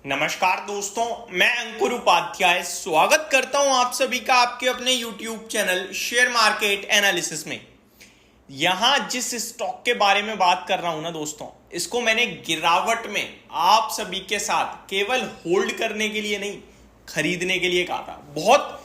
नमस्कार दोस्तों, मैं अंकुर उपाध्याय स्वागत करता हूं आप सभी का आपके अपने YouTube channel share market analysis में। यहां जिस स्टॉक के बारे में बात कर रहा हूं ना दोस्तों, इसको मैंने गिरावट में आप सभी के साथ केवल होल्ड करने के लिए नहीं, खरीदने के लिए कहा था। बहुत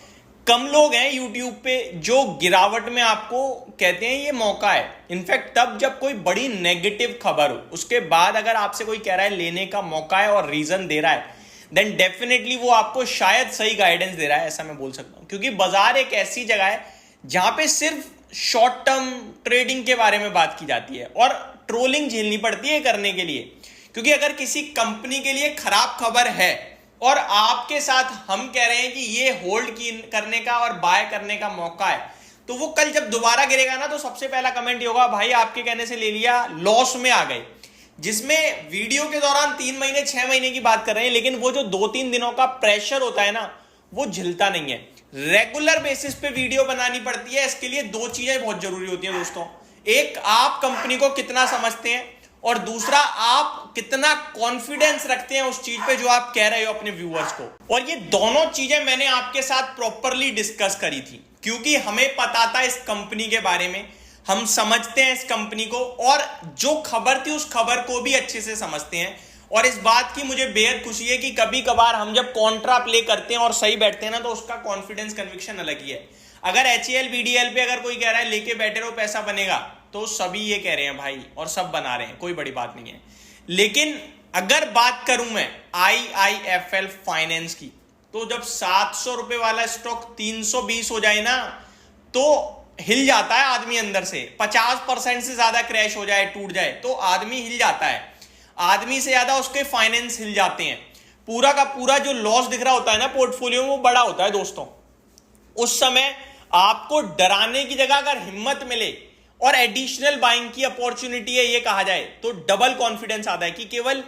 कम लोग हैं YouTube पे जो गिरावट में आपको कहते हैं ये मौका है। इनफैक्ट तब जब कोई बड़ी नेगेटिव खबर हो, उसके बाद अगर आपसे कोई कह रहा है लेने का मौका है और रीजन दे रहा है, देन डेफिनेटली वो आपको शायद सही गाइडेंस दे रहा है, ऐसा मैं बोल सकता हूं। क्योंकि बाजार एक ऐसी जगह है जहां पे सिर्फ शॉर्ट टर्म ट्रेडिंग के बारे में बात की जाती है और ट्रोलिंग झेलनी पड़ती है करने के लिए। क्योंकि अगर किसी कंपनी के लिए खराब खबर है और आपके साथ हम कह रहे हैं कि ये होल्ड करने का और बाय करने का मौका है, तो वो कल जब दोबारा गिरेगा ना, तो सबसे पहला कमेंट ये होगा, भाई आपके कहने से ले लिया, लॉस में आ गए। जिसमें वीडियो के दौरान 3 महीने 6 महीने की बात कर रहे हैं, लेकिन वो जो 2-3 दिनों का प्रेशर होता है ना, वो झिलता नहीं है। रेगुलर बेसिस पे वीडियो बनानी पड़ती है। इसके लिए 2 चीजें बहुत जरूरी होती हैं दोस्तों। एक, आप कंपनी को कितना समझते हैं, और दूसरा, आप कितना कॉन्फिडेंस रखते हैं उस चीज पे जो आप कह रहे हो अपने व्यूअर्स को। और ये दोनों चीजें मैंने आपके साथ प्रॉपरली डिस्कस करी थी, क्योंकि हमें पता था इस कंपनी के बारे में, हम समझते हैं इस कंपनी को, और जो खबर थी उस खबर को भी अच्छे से समझते हैं। और इस बात की मुझे बेहद खुशी है कि कभी कभार हम जब कॉन्ट्रा प्ले करते हैं और सही बैठते हैं ना, तो उसका कॉन्फिडेंस कन्विक्शन अलग ही है। अगर HAL BDL पे अगर कोई कह रहा है लेके बैठे रहो पैसा बनेगा, तो सभी ये कह रहे हैं भाई, और सब बना रहे हैं, कोई बड़ी बात नहीं है। लेकिन अगर बात करूं मैं IIFL फाइनेंस की, तो जब 700 रुपए वाला स्टॉक 320 हो जाए ना, तो हिल जाता है आदमी अंदर से। 50% से ज्यादा क्रैश हो जाए, टूट जाए, तो आदमी हिल जाता है। आदमी से ज्यादा उसके फाइनेंस हिल जाते हैं। पूरा का पूरा जो लॉस दिख रहा होता है ना पोर्टफोलियो में, वो बड़ा होता है दोस्तों। उस समय आपको डराने की जगह अगर हिम्मत मिले और एडिशनल बाइंग की अपॉर्चुनिटी है ये कहा जाए, तो डबल कॉन्फिडेंस आता है कि केवल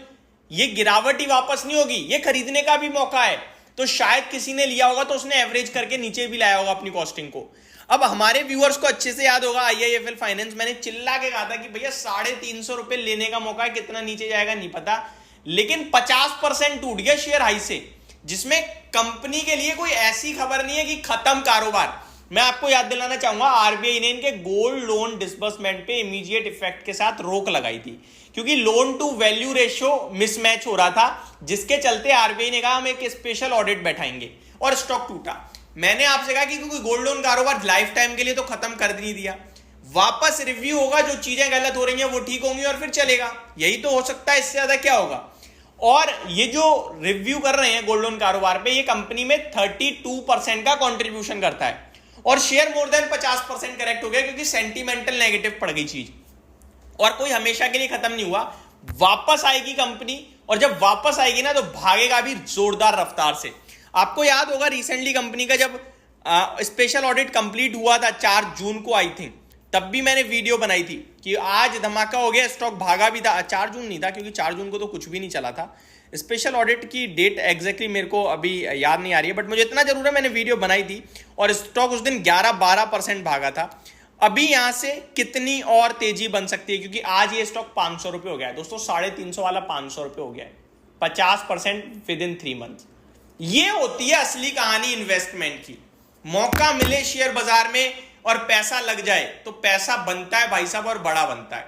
ये गिरावट ही वापस नहीं होगी, ये खरीदने का भी मौका है। तो शायद किसी ने लिया होगा तो उसने एवरेज करके नीचे भी लाया होगा अपनी कॉस्टिंग को। अब हमारे व्यूअर्स को अच्छे से याद होगा, IIFL फाइनेंस मैंने चिल्ला के कहा था कि भैया 350 रुपए लेने का मौका है, कितना नीचे जाएगा नहीं पता, लेकिन 50% टूट गया शेयर हाई से, जिसमें कंपनी के लिए कोई ऐसी खबर नहीं है कि खत्म कारोबार। मैं आपको याद दिलाना चाहूंगा, RBI ने इनके गोल्ड लोन डिसबर्समेंट पे इमीडिएट इफेक्ट के साथ रोक लगाई थी, क्योंकि loan to value ratio mismatch हो रहा था, जिसके चलते RBI ने कहा हम एक स्पेशल ऑडिट बैठाएंगे, और स्टॉक टूटा। मैंने आपसे कहा कि क्योंकि गोल्ड लोन कारोबार लाइफ टाइम के लिए तो खत्म कर नहीं दिया, वापस रिव्यू होगा, जो चीजें गलत हो रही हैं वो ठीक होंगी और फिर चलेगा। यही तो हो सकता है, इससे ज्यादा क्या होगा। और ये जो रिव्यू कर रहे हैं गोल्ड लोन कारोबार पे, ये कंपनी में 32% का कंट्रीब्यूशन करता है, और शेयर मोर देन 50% करेक्ट हो गया, क्योंकि सेंटिमेंटल नेगेटिव पड़ गई चीज। और कोई हमेशा के लिए खत्म नहीं हुआ, वापस आएगी कंपनी, और जब वापस आएगी ना, तो भागेगा भी जोरदार रफ्तार से। आपको याद होगा रिसेंटली कंपनी का जब स्पेशल ऑडिट कंप्लीट हुआ था 4 जून को, आई थिंक, तब भी मैंने वीडियो बनाई थी कि आज धमाका हो गया, स्टॉक भागा भी था। 4 जून नहीं था, क्योंकि 4 जून को तो कुछ भी नहीं चला था। स्पेशल ऑडिट की डेट एग्जैक्टली मेरे को अभी याद नहीं आ रही है, बट मुझे इतना जरूर है मैंने वीडियो बनाई थी, और स्टॉक उस दिन 11-12% भागा था। अभी यहां से कितनी और तेजी बन सकती है, क्योंकि आज ये स्टॉक 500 रुपए हो गया है दोस्तों। 350 वाला 500 रुपए हो गया है, 50% विद इन 3 मंथ। ये होती है असली कहानी इन्वेस्टमेंट की। मौका मिले शेयर बाजार में और पैसा लग जाए, तो पैसा बनता है भाई साहब, और बड़ा बनता है।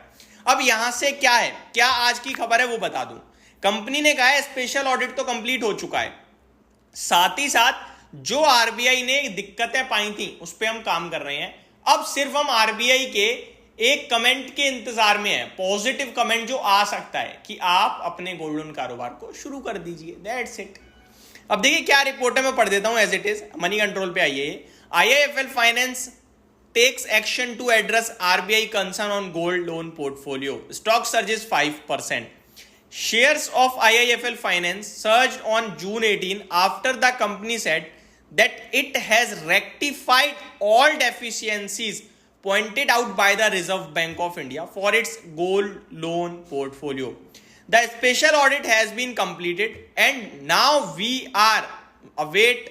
अब यहां से क्या है, क्या आज की खबर है वो बता दूं। कंपनी ने कहा है स्पेशल ऑडिट तो कंप्लीट हो चुका है, साथ ही साथ जो RBI ने दिक्कतें पाई थी उस पर हम काम कर रहे हैं। अब सिर्फ हम RBI के एक कमेंट के इंतजार में है, पॉजिटिव कमेंट जो आ सकता है कि आप अपने गोल्ड लोन कारोबार को शुरू कर दीजिए, दैट्स इट। अब देखिए क्या रिपोर्ट है, मैं पढ़ देता हूं as it is. Moneycontrol पे आइए। IIFL finance takes action to address RBI concern on gold loan portfolio. Stock surges 5%. Shares of IIFL Finance surged on June 18 after the company said that it has rectified all deficiencies pointed out by the Reserve Bank of India for its gold loan portfolio. The special audit has been completed, and now we are await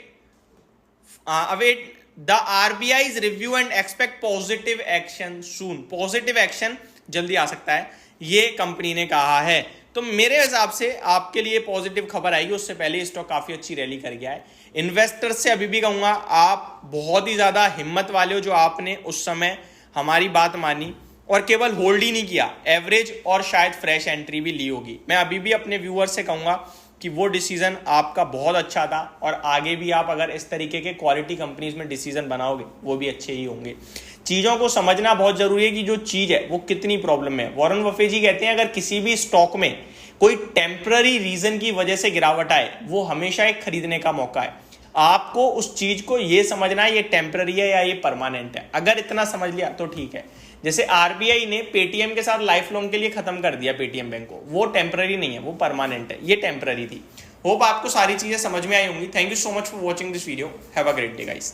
the RBI's review and expect positive action soon. Positive action जल्दी आ सकता है, ये company ने कहा है। तो मेरे हिसाब से आपके लिए पॉजिटिव खबर आएगी। उससे पहले स्टॉक काफी अच्छी रैली कर गया है। इन्वेस्टर्स से अभी भी कहूंगा, आप बहुत ही ज्यादा हिम्मत वाले हो जो आपने उस समय हमारी बात मानी और केवल होल्ड ही नहीं किया, एवरेज और शायद फ्रेश एंट्री भी ली होगी। मैं अभी भी अपने व्यूअर से कहूंगा कि वो डिसीजन आपका बहुत अच्छा था और आगे भी आप अगर इस तरीके के क्वालिटी कंपनीज में डिसीजन बनाओगे वो भी अच्छे ही होंगे। चीजों को समझना बहुत जरूरी है कि जो चीज है वो कितनी प्रॉब्लम है। वॉरेन बफेट जी कहते हैं अगर किसी भी स्टॉक में कोई टेम्पररी रीजन की वजह से गिरावट आए वो हमेशा एक खरीदने का मौका है। आपको उस चीज को ये समझना है ये टेम्पररी है या ये परमानेंट है। अगर इतना समझ लिया तो ठीक है। जैसे आरबीआई ने पेटीएम के साथ लाइफ लोन के लिए खत्म कर दिया पेटीएम बैंक को, वो टेम्पररी नहीं है, वो परमानेंट है, ये टेम्पररी थी। होप आपको सारी चीजें समझ में आई होंगी। Thank you so much for watching this video. Have a great day guys.